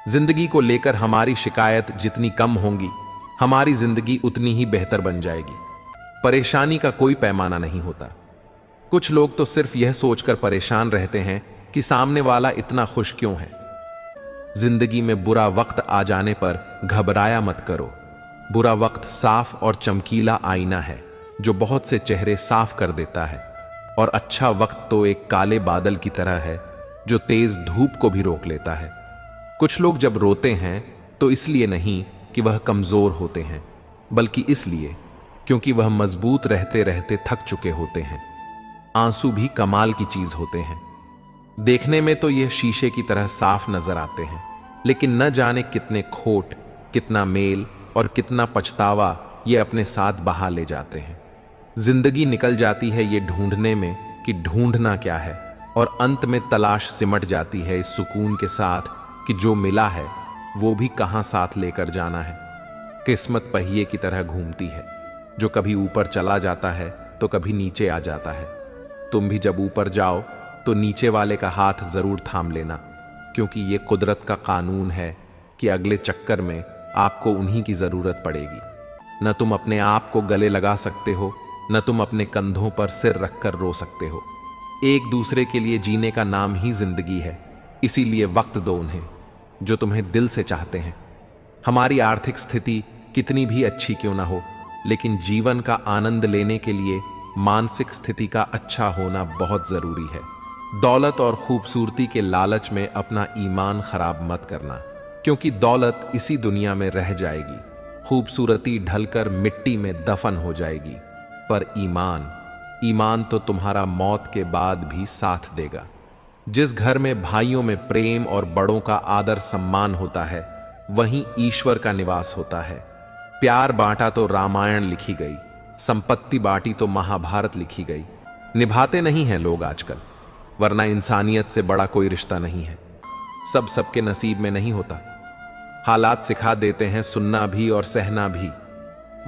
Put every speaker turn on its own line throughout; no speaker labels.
जिंदगी को लेकर हमारी शिकायत जितनी कम होंगी, हमारी जिंदगी उतनी ही बेहतर बन जाएगी। परेशानी का कोई पैमाना नहीं होता। कुछ लोग तो सिर्फ यह सोचकर परेशान रहते हैं कि सामने वाला इतना खुश क्यों है। जिंदगी में बुरा वक्त आ जाने पर घबराया मत करो। बुरा वक्त साफ और चमकीला आईना है जो बहुत से चेहरे साफ कर देता है, और अच्छा वक्त तो एक काले बादल की तरह है जो तेज धूप को भी रोक लेता है। कुछ लोग जब रोते हैं तो इसलिए नहीं कि वह कमजोर होते हैं, बल्कि इसलिए क्योंकि वह मजबूत रहते रहते थक चुके होते हैं। आंसू भी कमाल की चीज होते हैं। देखने में तो यह शीशे की तरह साफ नजर आते हैं, लेकिन न जाने कितने खोट, कितना मेल और कितना पछतावा ये अपने साथ बहा ले जाते हैं। जिंदगी निकल जाती है ये ढूंढने में कि ढूंढना क्या है, और अंत में तलाश सिमट जाती है इस सुकून के साथ कि जो मिला है वो भी कहां साथ लेकर जाना है। किस्मत पहिए की तरह घूमती है, जो कभी ऊपर चला जाता है तो कभी नीचे आ जाता है। तुम भी जब ऊपर जाओ तो नीचे वाले का हाथ जरूर थाम लेना, क्योंकि ये कुदरत का कानून है कि अगले चक्कर में आपको उन्हीं की जरूरत पड़ेगी। न तुम अपने आप को गले लगा सकते हो, न तुम अपने कंधों पर सिर रखकर रो सकते हो। एक दूसरे के लिए जीने का नाम ही जिंदगी है, इसीलिए वक्त दो उन्हें जो तुम्हें दिल से चाहते हैं। हमारी आर्थिक स्थिति कितनी भी अच्छी क्यों ना हो, लेकिन जीवन का आनंद लेने के लिए मानसिक स्थिति का अच्छा होना बहुत जरूरी है। दौलत और खूबसूरती के लालच में अपना ईमान खराब मत करना, क्योंकि दौलत इसी दुनिया में रह जाएगी, खूबसूरती ढलकर मिट्टी में दफन हो जाएगी, पर ईमान तो तुम्हारा मौत के बाद भी साथ देगा। जिस घर में भाइयों में प्रेम और बड़ों का आदर सम्मान होता है, वहीं ईश्वर का निवास होता है। प्यार बांटा तो रामायण लिखी गई, संपत्ति बांटी तो महाभारत लिखी गई। निभाते नहीं हैं लोग आजकल, वरना इंसानियत से बड़ा कोई रिश्ता नहीं है। सब सबके नसीब में नहीं होता। हालात सिखा देते हैं सुनना भी और सहना भी,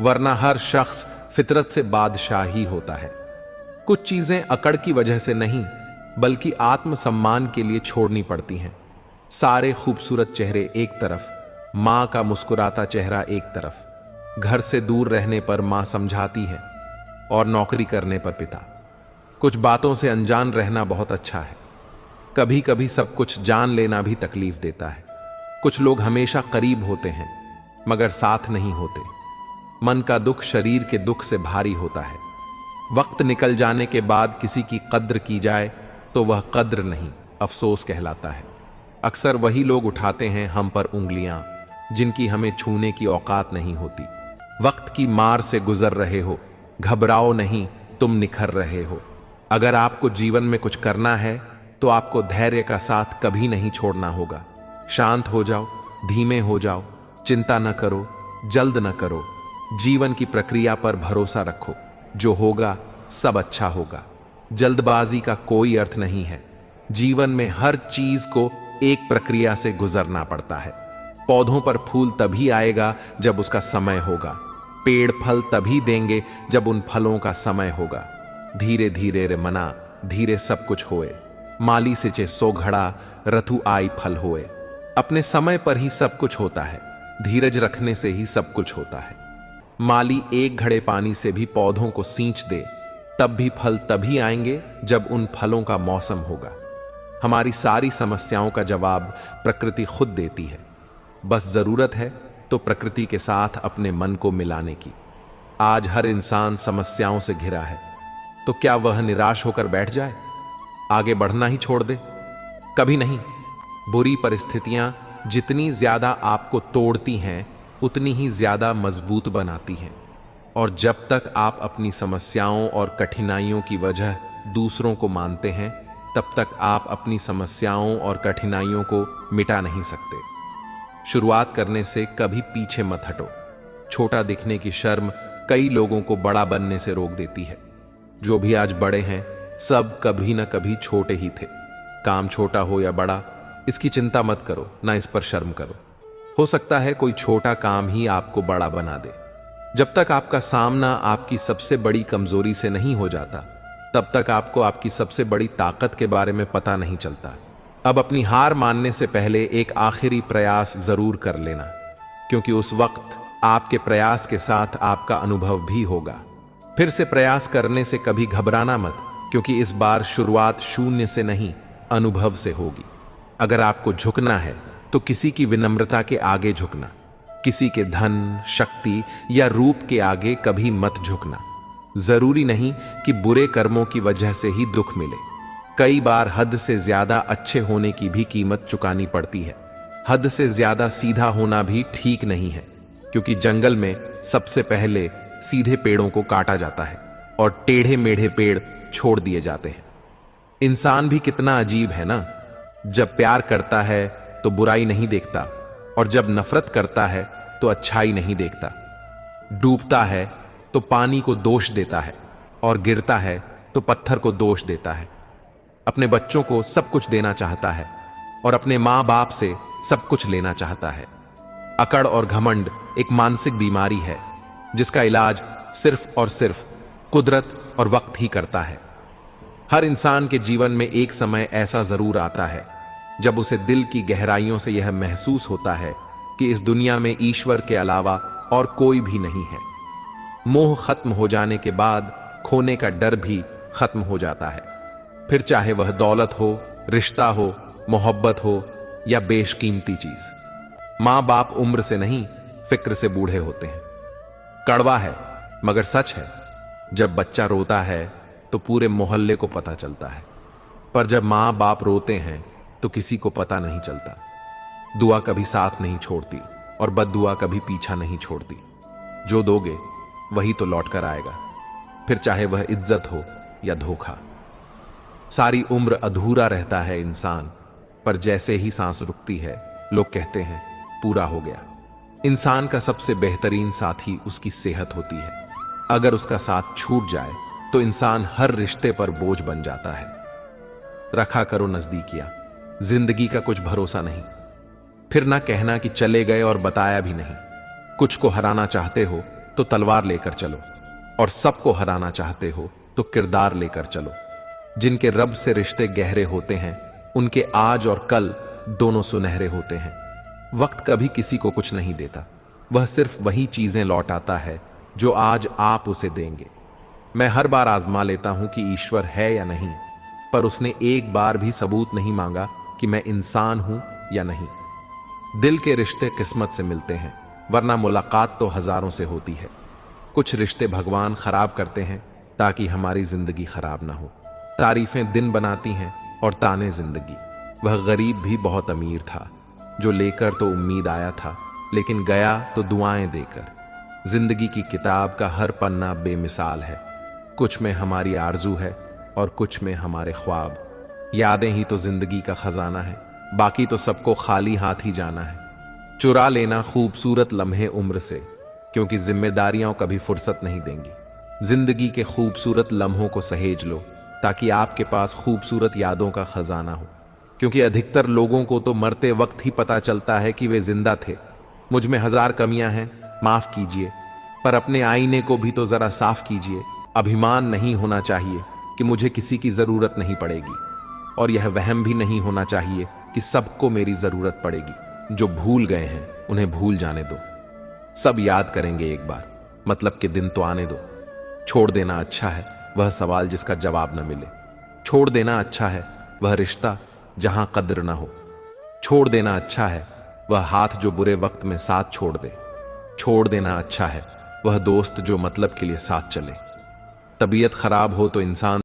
वरना हर शख्स फितरत से बादशाह ही होता है। कुछ चीजें अकड़ की वजह से नहीं, बल्कि आत्मसम्मान के लिए छोड़नी पड़ती हैं। सारे खूबसूरत चेहरे एक तरफ, मां का मुस्कुराता चेहरा एक तरफ। घर से दूर रहने पर मां समझाती है और नौकरी करने पर पिता। कुछ बातों से अनजान रहना बहुत अच्छा है। कभी कभी सब कुछ जान लेना भी तकलीफ देता है। कुछ लोग हमेशा करीब होते हैं मगर साथ नहीं होते। मन का दुख शरीर के दुख से भारी होता है। वक्त निकल जाने के बाद किसी की कद्र की जाए तो वह कद्र नहीं, अफसोस कहलाता है। अक्सर वही लोग उठाते हैं हम पर उंगलियां, जिनकी हमें छूने की औकात नहीं होती। वक्त की मार से गुजर रहे हो, घबराओ नहीं, तुम निखर रहे हो। अगर आपको जीवन में कुछ करना है तो आपको धैर्य का साथ कभी नहीं छोड़ना होगा। शांत हो जाओ, धीमे हो जाओ, चिंता न करो, जल्द न करो। जीवन की प्रक्रिया पर भरोसा रखो, जो होगा सब अच्छा होगा। जल्दबाजी का कोई अर्थ नहीं है। जीवन में हर चीज को एक प्रक्रिया से गुजरना पड़ता है। पौधों पर फूल तभी आएगा जब उसका समय होगा। पेड़ फल तभी देंगे जब उन फलों का समय होगा। धीरे धीरे रे मना, धीरे सब कुछ होए। माली सिंचे सो घड़ा, रथु आई फल होए। अपने समय पर ही सब कुछ होता है। धीरज रखने से ही सब कुछ होता है। माली एक घड़े पानी से भी पौधों को सींच दे, तब भी फल तभी आएंगे जब उन फलों का मौसम होगा। हमारी सारी समस्याओं का जवाब प्रकृति खुद देती है। बस जरूरत है तो प्रकृति के साथ अपने मन को मिलाने की। आज हर इंसान समस्याओं से घिरा है, तो क्या वह निराश होकर बैठ जाए, आगे बढ़ना ही छोड़ दे? कभी नहीं। बुरी परिस्थितियां जितनी ज्यादा आपको तोड़ती हैं, उतनी ही ज्यादा मजबूत बनाती हैं। और जब तक आप अपनी समस्याओं और कठिनाइयों की वजह दूसरों को मानते हैं, तब तक आप अपनी समस्याओं और कठिनाइयों को मिटा नहीं सकते। शुरुआत करने से कभी पीछे मत हटो। छोटा दिखने की शर्म कई लोगों को बड़ा बनने से रोक देती है। जो भी आज बड़े हैं, सब कभी न कभी छोटे ही थे। काम छोटा हो या बड़ा, इसकी चिंता मत करो, ना इस पर शर्म करो। हो सकता है कोई छोटा काम ही आपको बड़ा बना दे। जब तक आपका सामना आपकी सबसे बड़ी कमजोरी से नहीं हो जाता, तब तक आपको आपकी सबसे बड़ी ताकत के बारे में पता नहीं चलता। अब अपनी हार मानने से पहले एक आखिरी प्रयास जरूर कर लेना, क्योंकि उस वक्त आपके प्रयास के साथ आपका अनुभव भी होगा। फिर से प्रयास करने से कभी घबराना मत, क्योंकि इस बार शुरुआत शून्य से नहीं, अनुभव से होगी। अगर आपको झुकना है तो किसी की विनम्रता के आगे झुकना, किसी के धन, शक्ति या रूप के आगे कभी मत झुकना। जरूरी नहीं कि बुरे कर्मों की वजह से ही दुख मिले। कई बार हद से ज्यादा अच्छे होने की भी कीमत चुकानी पड़ती है। हद से ज्यादा सीधा होना भी ठीक नहीं है, क्योंकि जंगल में सबसे पहले सीधे पेड़ों को काटा जाता है और टेढ़े मेढ़े पेड़ छोड़ दिए जाते हैं। इंसान भी कितना अजीब है ना, जब प्यार करता है तो बुराई नहीं देखता, और जब नफरत करता है तो अच्छाई नहीं देखता। डूबता है तो पानी को दोष देता है, और गिरता है तो पत्थर को दोष देता है। अपने बच्चों को सब कुछ देना चाहता है और अपने मां बाप से सब कुछ लेना चाहता है। अकड़ और घमंड एक मानसिक बीमारी है, जिसका इलाज सिर्फ और सिर्फ कुदरत और वक्त ही करता है। हर इंसान के जीवन में एक समय ऐसा जरूर आता है जब उसे दिल की गहराइयों से यह महसूस होता है कि इस दुनिया में ईश्वर के अलावा और कोई भी नहीं है। मोह खत्म हो जाने के बाद खोने का डर भी खत्म हो जाता है, फिर चाहे वह दौलत हो, रिश्ता हो, मोहब्बत हो या बेशकीमती चीज। मां बाप उम्र से नहीं, फिक्र से बूढ़े होते हैं। कड़वा है मगर सच है, जब बच्चा रोता है तो पूरे मोहल्ले को पता चलता है, पर जब मां बाप रोते हैं तो किसी को पता नहीं चलता। दुआ कभी साथ नहीं छोड़ती और बद्दुआ कभी पीछा नहीं छोड़ती। जो दोगे वही तो लौट कर आएगा, फिर चाहे वह इज्जत हो या धोखा। सारी उम्र अधूरा रहता है इंसान, पर जैसे ही सांस रुकती है लोग कहते हैं पूरा हो गया। इंसान का सबसे बेहतरीन साथी उसकी सेहत होती है। अगर उसका साथ छूट जाए तो इंसान हर रिश्ते पर बोझ बन जाता है। रखा करो नजदीकियां, जिंदगी का कुछ भरोसा नहीं। फिर ना कहना कि चले गए और बताया भी नहीं। कुछ को हराना चाहते हो तो तलवार लेकर चलो, और सबको हराना चाहते हो तो किरदार लेकर चलो। जिनके रब से रिश्ते गहरे होते हैं, उनके आज और कल दोनों सुनहरे होते हैं। वक्त कभी किसी को कुछ नहीं देता, वह सिर्फ वही चीजें लौटाता है जो आज आप उसे देंगे। मैं हर बार आजमा लेता हूं कि ईश्वर है या नहीं, पर उसने एक बार भी सबूत नहीं मांगा कि मैं इंसान हूं या नहीं। दिल के रिश्ते किस्मत से मिलते हैं, वरना मुलाकात तो हजारों से होती है। कुछ रिश्ते भगवान खराब करते हैं ताकि हमारी जिंदगी खराब ना हो। तारीफें दिन बनाती हैं और ताने जिंदगी। वह गरीब भी बहुत अमीर था, जो लेकर तो उम्मीद आया था, लेकिन गया तो दुआएं देकर। जिंदगी की किताब का हर पन्ना बेमिसाल है। कुछ में हमारी आरजू है और कुछ में हमारे ख्वाब। यादें ही तो जिंदगी का खजाना है, बाकी तो सबको खाली हाथ ही जाना है। चुरा लेना खूबसूरत लम्हे उम्र से, क्योंकि जिम्मेदारियां कभी फुर्सत नहीं देंगी। जिंदगी के खूबसूरत लम्हों को सहेज लो, ताकि आपके पास खूबसूरत यादों का खजाना हो। क्योंकि अधिकतर लोगों को तो मरते वक्त ही पता चलता है कि वे जिंदा थे। मुझ में 1000 कमियां हैं, माफ कीजिए, पर अपने आईने को भी तो जरा साफ कीजिए। अभिमान नहीं होना चाहिए कि मुझे किसी की जरूरत नहीं पड़ेगी, और यह वहम भी नहीं होना चाहिए कि सबको मेरी जरूरत पड़ेगी। जो भूल गए हैं उन्हें भूल जाने दो, सब याद करेंगे एक बार, मतलब कि दिन तो आने दो। छोड़ देना अच्छा है वह सवाल जिसका जवाब न मिले। छोड़ देना अच्छा है वह रिश्ता जहां कद्र ना हो। छोड़ देना अच्छा है वह हाथ जो बुरे वक्त में साथ छोड़ दे। छोड़ देना अच्छा है वह दोस्त जो मतलब के लिए साथ चले। तबीयत खराब हो तो इंसान